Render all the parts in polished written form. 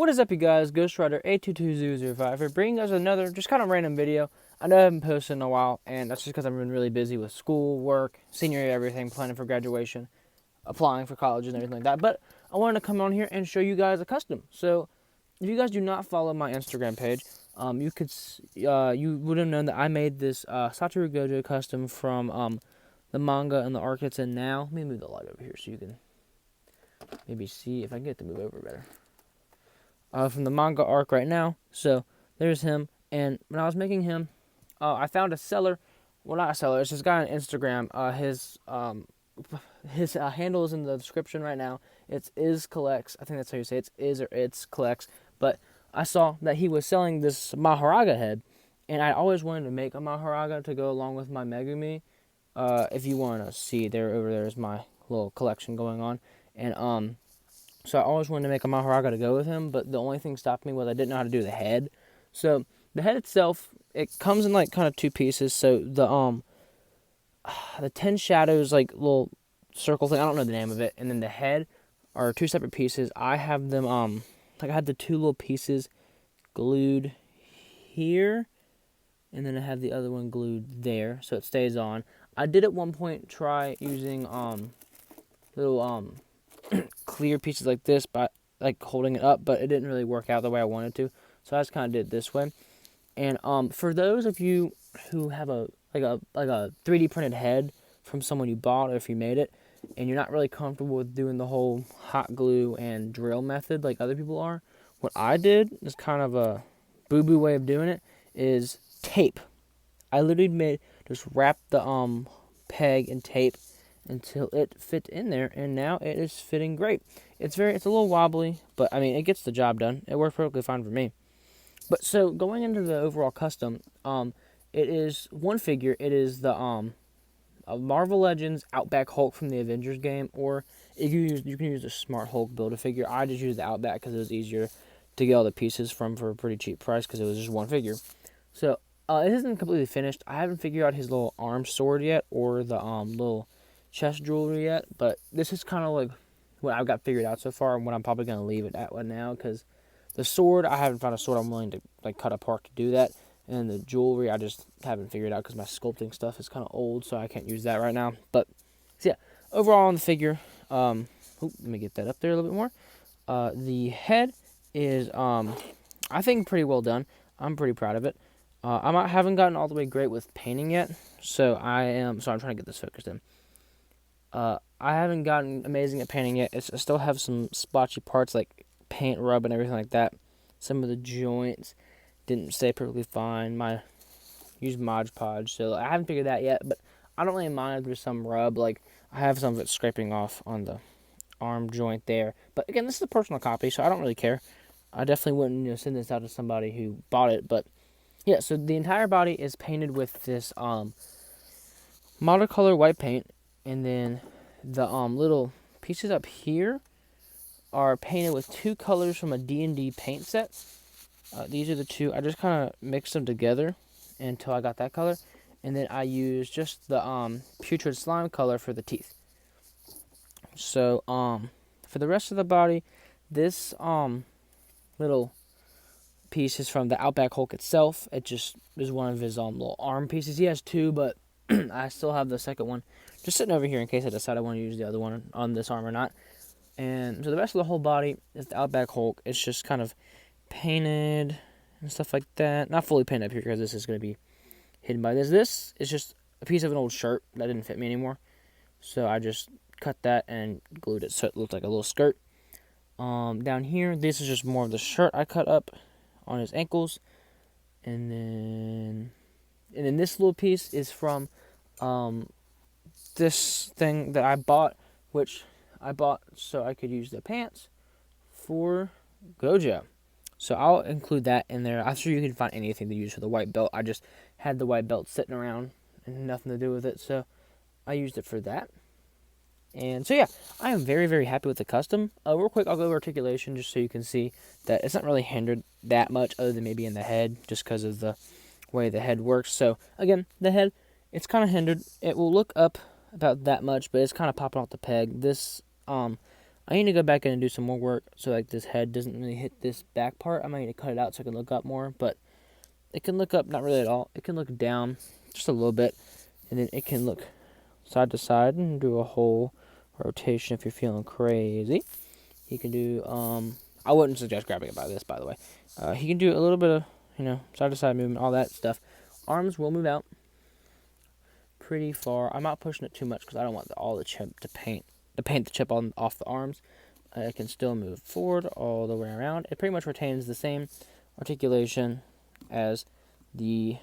What is up, you guys? Ghost Rider 822005 here, bringing us another just kind of random video. I know I haven't posted in a while, and that's just because I've been really busy with school, work, senior year, everything, planning for graduation, applying for college, and everything like that. But I wanted to come on here and show you guys a custom. So, if you guys do not follow my Instagram page, you would have known that I made this Satoru Gojo custom from the manga and the arc it's in now. Let me move the light over here so you can maybe see if I can get it to move over better. From the manga arc right now. So there's him. And when I was making him, I found a seller. Well, not a seller. It's this guy on Instagram. His handle is in the description right now. It's Is Collects. I think that's how you say it. It's Is or It's Collects. But I saw that he was selling this Mahoraga head, and I always wanted to make a Mahoraga to go along with my Megumi. If you want to see, over there is my little collection going on, and so I always wanted to make a Mahoraga to go with him, but the only thing stopping me was I didn't know how to do the head. So the head itself, it comes in like kind of two pieces. So the 10 shadows, like little circle thing, I don't know the name of it, and then the head are two separate pieces. I have them like I had the two little pieces glued here, and then I have the other one glued there, so it stays on. I did at one point try using little clear pieces like this, but like holding it up, but it didn't really work out the way I wanted to. So I just kind of did it this way. And for those of you who have a 3D printed head from someone you bought, or if you made it, and you're not really comfortable with doing the whole hot glue and drill method like other people are, what I did is kind of a boo-boo way of doing it is tape. I literally just wrapped the peg in tape until it fit in there, and now it is fitting great. It's a little wobbly, but I mean, it gets the job done. It worked perfectly fine for me. But so going into the overall custom, it is one figure. It is the Marvel Legends Outback Hulk from the Avengers game, or you can use a Smart Hulk Build-A-Figure. I just used the Outback because it was easier to get all the pieces from for a pretty cheap price because it was just one figure. So it isn't completely finished. I haven't figured out his little arm sword yet, or the little chest jewelry yet, but this is kind of like what I've got figured out so far, and what I'm probably going to leave it at right now, because the sword, I haven't found a sword I'm willing to like cut apart to do that, and the jewelry I just haven't figured out because my sculpting stuff is kind of old, so I can't use that right now. But so yeah, overall on the figure, let me get that up there a little bit more. The head is I think pretty well done. I'm pretty proud of it. I haven't gotten all the way great with painting yet, so I'm trying to get this focused in. I haven't gotten amazing at painting yet. I still have some splotchy parts like paint rub and everything like that. Some of the joints didn't stay perfectly fine. Used Mod Podge, so I haven't figured that yet, but I don't really mind if there's some rub. Like, I have some of it scraping off on the arm joint there. But again, this is a personal copy, so I don't really care. I definitely wouldn't send this out to somebody who bought it, but yeah, so the entire body is painted with this watercolor white paint. And then the little pieces up here are painted with two colors from a D&D paint set. These are the two. I just kind of mixed them together until I got that color. And then I used just the putrid slime color for the teeth. So for the rest of the body, this little piece is from the Outback Hulk itself. It just is one of his little arm pieces. He has two, but I still have the second one just sitting over here in case I decide I want to use the other one on this arm or not. And so the rest of the whole body is the Outback Hulk. It's just kind of painted and stuff like that. Not fully painted up here because this is going to be hidden by this. This is just a piece of an old shirt that didn't fit me anymore. So I just cut that and glued it so it looked like a little skirt. Down here, this is just more of the shirt I cut up on his ankles. And then this little piece is from this thing that I bought, which I bought so I could use the pants for Gojo. So I'll include that in there. I'm sure you can find anything to use for the white belt. I just had the white belt sitting around and nothing to do with it, so I used it for that. And so yeah, I am very, very happy with the custom. Real quick, I'll go over articulation just so you can see that it's not really hindered that much, other than maybe in the head, just because of the way the head works. So again, the head, it's kind of hindered. It will look up about that much, but it's kind of popping off the peg. This I I need to go back in and do some more work so like this head doesn't really hit this back part. I might need to cut it out so I can look up more, but it can look up, not really at all. It can look down just a little bit, and then it can look side to side and do a whole rotation if you're feeling crazy. He can do, I wouldn't suggest grabbing it by this, by the way. He can do a little bit of, side to side movement, all that stuff. Arms will move out pretty far. I'm not pushing it too much because I don't want all the chip to paint the chip off the arms. It can still move forward all the way around. It pretty much retains the same articulation as the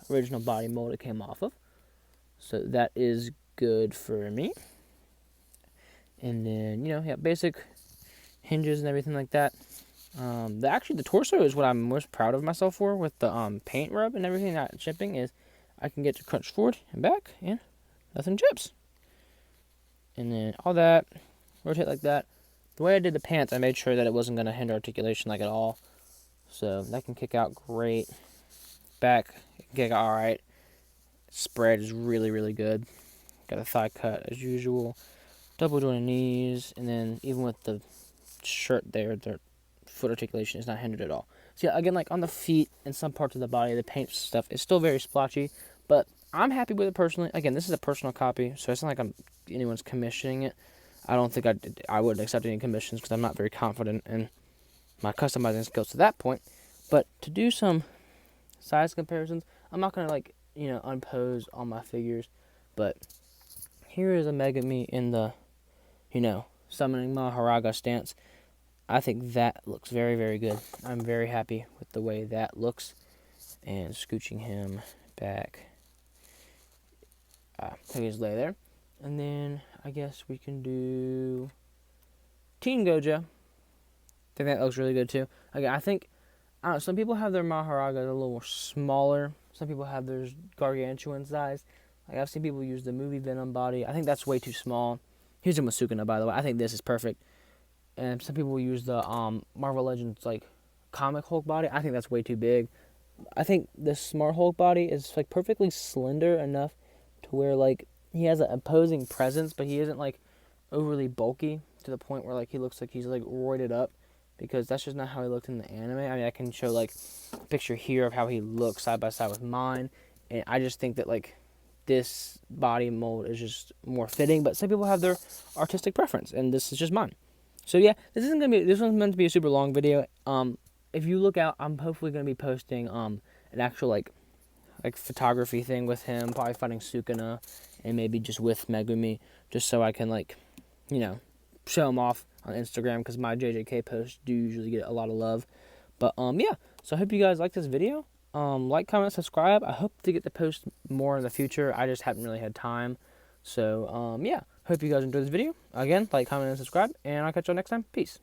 original body mold it came off of. So that is good for me. And then, basic hinges and everything like that. The torso is what I'm most proud of myself for with the paint rub and everything, not chipping, is I can get to crunch forward and back and nothing chips. And then all that, rotate like that. The way I did the pants, I made sure that it wasn't going to hinder articulation like at all. So that can kick out great. Back, it can kick out alright. Spread is really, really good. Got a thigh cut as usual. Double jointed knees, and then even with the shirt there, the foot articulation is not hindered at all. So yeah, again, like on the feet and some parts of the body, the paint stuff is still very splotchy, but I'm happy with it personally. Again, this is a personal copy, so it's not like anyone's commissioning it. I don't think I wouldn't accept any commissions because I'm not very confident in my customizing skills to that point. But to do some size comparisons, I'm not gonna unpose all my figures, but here is a Megami in the summoning Mahoraga stance. I think that looks very, very good. I'm very happy with the way that looks. And scooching him back. He's lay there. And then I guess we can do Teen Gojo. I think that looks really good too. Again, I think some people have their Mahoraga a little smaller. Some people have their gargantuan size. Like I've seen people use the movie Venom body. I think that's way too small. Here's a Masukuna, by the way. I think this is perfect. And some people use the Marvel Legends comic Hulk body. I think that's way too big. I think the Smart Hulk body is perfectly slender enough to where he has an imposing presence, but he isn't overly bulky to the point where he looks like he's roided up, because that's just not how he looked in the anime. I mean, I can show a picture here of how he looks side by side with mine, and I just think that this body mold is just more fitting. But some people have their artistic preference, and this is just mine. So yeah, this one's meant to be a super long video. If you look out, I'm hopefully gonna be posting an actual photography thing with him, probably fighting Sukuna, and maybe just with Megumi, just so I can show him off on Instagram, because my JJK posts do usually get a lot of love. But yeah, so I hope you guys like this video. Like, comment, subscribe. I hope to get to post more in the future. I just haven't really had time. So yeah, hope you guys enjoyed this video. Again, like, comment, and subscribe, and I'll catch y'all next time. Peace.